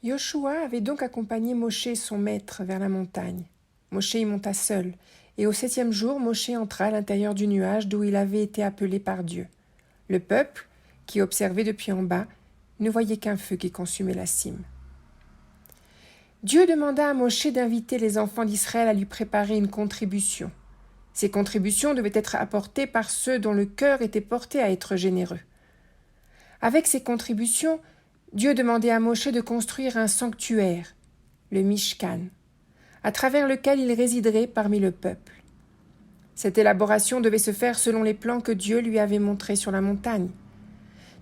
Yoshua avait donc accompagné Moshe, son maître, vers la montagne. Moshe y monta seul, et au 7e jour, Moshe entra à l'intérieur du nuage d'où il avait été appelé par Dieu. Le peuple, qui observait depuis en bas, ne voyait qu'un feu qui consumait la cime. Dieu demanda à Moshe d'inviter les enfants d'Israël à lui préparer une contribution. Ces contributions devaient être apportées par ceux dont le cœur était porté à être généreux. Avec ces contributions, Dieu demandait à Moshe de construire un sanctuaire, le Mishkan, à travers lequel il résiderait parmi le peuple. Cette élaboration devait se faire selon les plans que Dieu lui avait montrés sur la montagne.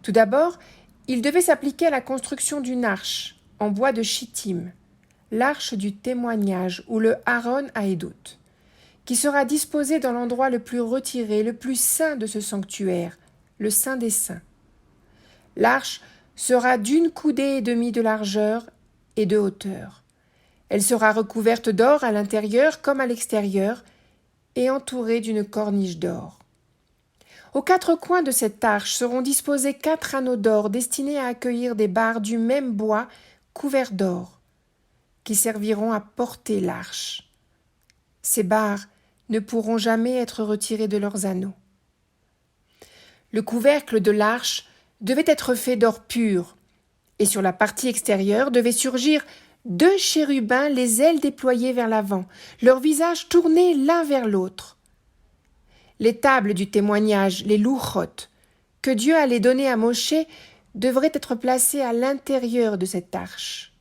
Tout d'abord, il devait s'appliquer à la construction d'une arche en bois de chittim, l'arche du témoignage ou le Aaron Haïdout, qui sera disposée dans l'endroit le plus retiré, le plus saint de ce sanctuaire, le Saint des Saints. L'arche sera d'1,5 coudée de largeur et de hauteur. Elle sera recouverte d'or à l'intérieur comme à l'extérieur et entourée d'une corniche d'or. Aux 4 coins de cette arche seront disposés 4 anneaux d'or destinés à accueillir des barres du même bois couverts d'or, qui serviront à porter l'arche. Ces barres ne pourront jamais être retirées de leurs anneaux. Le couvercle de l'arche devait être fait d'or pur, et sur la partie extérieure devaient surgir 2 chérubins, les ailes déployées vers l'avant, leurs visages tournés l'un vers l'autre. Les tables du témoignage, les louchot, que Dieu allait donner à Moshe, devraient être placées à l'intérieur de cette arche.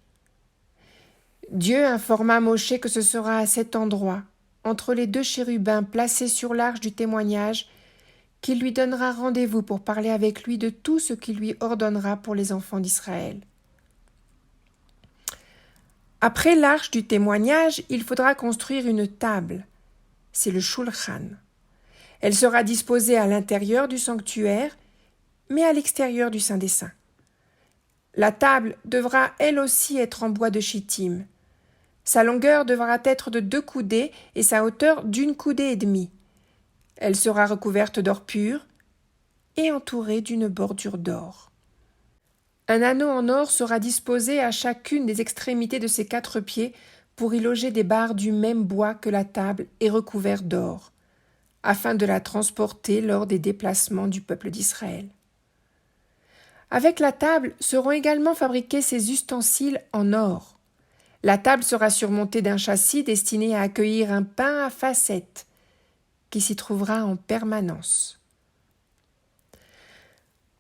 Dieu informa Moshe que ce sera à cet endroit, entre les 2 chérubins placés sur l'arche du témoignage, qu'il lui donnera rendez-vous pour parler avec lui de tout ce qu'il lui ordonnera pour les enfants d'Israël. Après l'arche du témoignage, il faudra construire une table. C'est le shulchan. Elle sera disposée à l'intérieur du sanctuaire, mais à l'extérieur du Saint des Saints. La table devra elle aussi être en bois de chittim. Sa longueur devra être de 2 coudées et sa hauteur d'1,5 coudée. Elle sera recouverte d'or pur et entourée d'une bordure d'or. Un anneau en or sera disposé à chacune des extrémités de ses 4 pieds pour y loger des barres du même bois que la table et recouvert d'or, afin de la transporter lors des déplacements du peuple d'Israël. Avec la table seront également fabriqués ses ustensiles en or. La table sera surmontée d'un châssis destiné à accueillir un pain à facettes, qui s'y trouvera en permanence.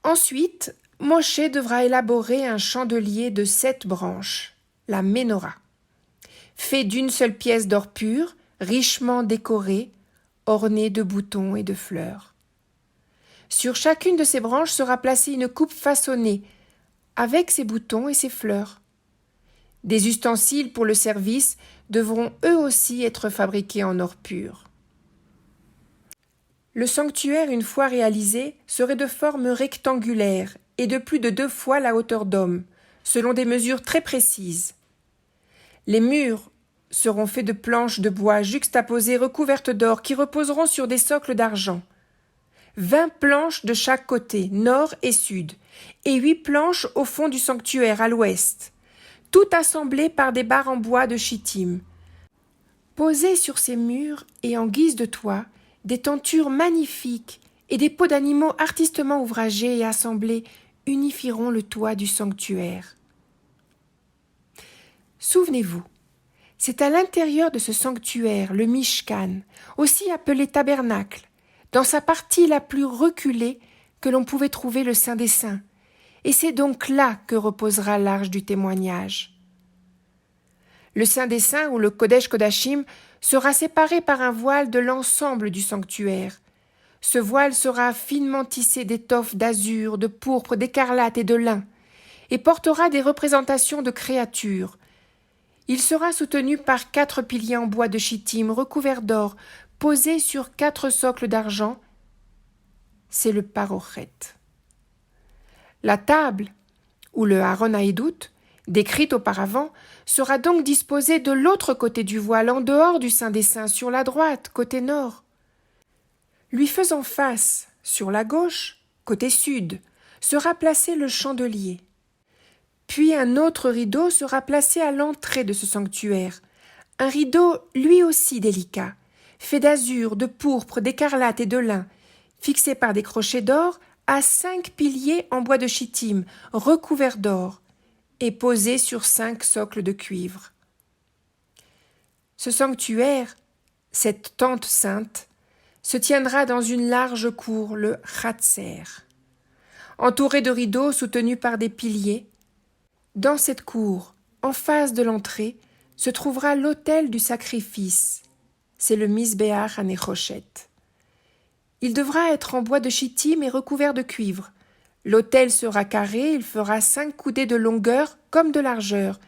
Ensuite, Moshe devra élaborer un chandelier de 7 branches, la menorah, fait d'une seule pièce d'or pur, richement décoré, orné de boutons et de fleurs. Sur chacune de ces branches sera placée une coupe façonnée, avec ses boutons et ses fleurs. Des ustensiles pour le service devront eux aussi être fabriqués en or pur. Le sanctuaire, une fois réalisé, serait de forme rectangulaire et de plus de 2 fois la hauteur d'homme, selon des mesures très précises. Les murs seront faits de planches de bois juxtaposées recouvertes d'or qui reposeront sur des socles d'argent. 20 planches de chaque côté, nord et sud, et 8 planches au fond du sanctuaire à l'ouest, toutes assemblées par des barres en bois de chittim. Posées sur ces murs et en guise de toit, des tentures magnifiques et des peaux d'animaux artistement ouvragés et assemblés unifieront le toit du sanctuaire. Souvenez-vous, c'est à l'intérieur de ce sanctuaire, le Mishkan, aussi appelé tabernacle, dans sa partie la plus reculée, que l'on pouvait trouver le Saint des Saints, et c'est donc là que reposera l'arche du témoignage. Le Saint des Saints, ou le Kodesh Kodashim, sera séparé par un voile de l'ensemble du sanctuaire. Ce voile sera finement tissé d'étoffes d'azur, de pourpre, d'écarlate et de lin, et portera des représentations de créatures. Il sera soutenu par 4 piliers en bois de chittim recouverts d'or, posés sur 4 socles d'argent. C'est le parochet. La table, ou le Aaron Haïdout, décrite auparavant, sera donc disposée de l'autre côté du voile, en dehors du Saint des Saints, sur la droite, côté nord. Lui faisant face, sur la gauche, côté sud, sera placé le chandelier. Puis un autre rideau sera placé à l'entrée de ce sanctuaire. Un rideau lui aussi délicat, fait d'azur, de pourpre, d'écarlate et de lin, fixé par des crochets d'or à 5 piliers en bois de chittim, recouverts d'or, et posé sur 5 socles de cuivre. Ce sanctuaire, cette tente sainte, se tiendra dans une large cour, le Khatser, entourée de rideaux soutenus par des piliers. Dans cette cour, en face de l'entrée, se trouvera l'autel du sacrifice. C'est le Misbéach HaNechoshet. Il devra être en bois de chittim et recouvert de cuivre. L'autel sera carré, il fera 5 coudées de longueur comme de largeur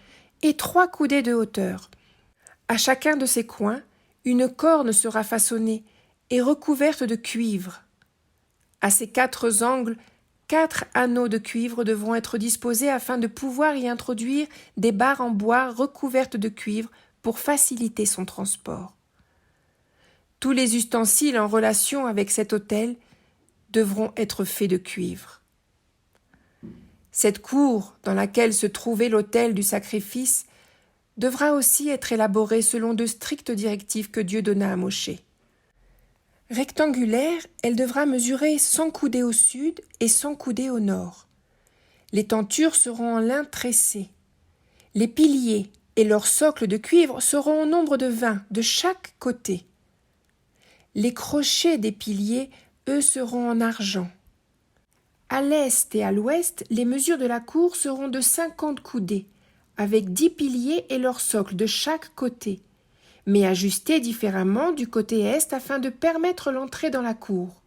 et 3 coudées de hauteur. À chacun de ces coins, une corne sera façonnée et recouverte de cuivre. À ces 4 angles, 4 anneaux de cuivre devront être disposés afin de pouvoir y introduire des barres en bois recouvertes de cuivre pour faciliter son transport. Tous les ustensiles en relation avec cet autel devront être faits de cuivre. Cette cour dans laquelle se trouvait l'autel du sacrifice devra aussi être élaborée selon de strictes directives que Dieu donna à Moshe. Rectangulaire, elle devra mesurer 100 coudées au sud et 100 coudées au nord. Les tentures seront en lin tressé. Les piliers et leurs socles de cuivre seront au nombre de 20 de chaque côté. Les crochets des piliers, eux, seront en argent. À l'est et à l'ouest, les mesures de la cour seront de 50 coudées, avec 10 piliers et leurs socles de chaque côté, mais ajustés différemment du côté est afin de permettre l'entrée dans la cour.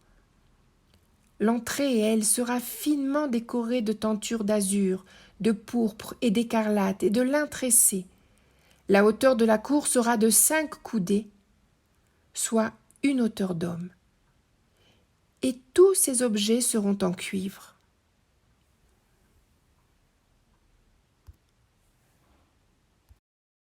L'entrée, elle, sera finement décorée de tentures d'azur, de pourpre et d'écarlate et de lin tressé. La hauteur de la cour sera de 5 coudées, soit une hauteur d'homme. Et tous ces objets seront en cuivre.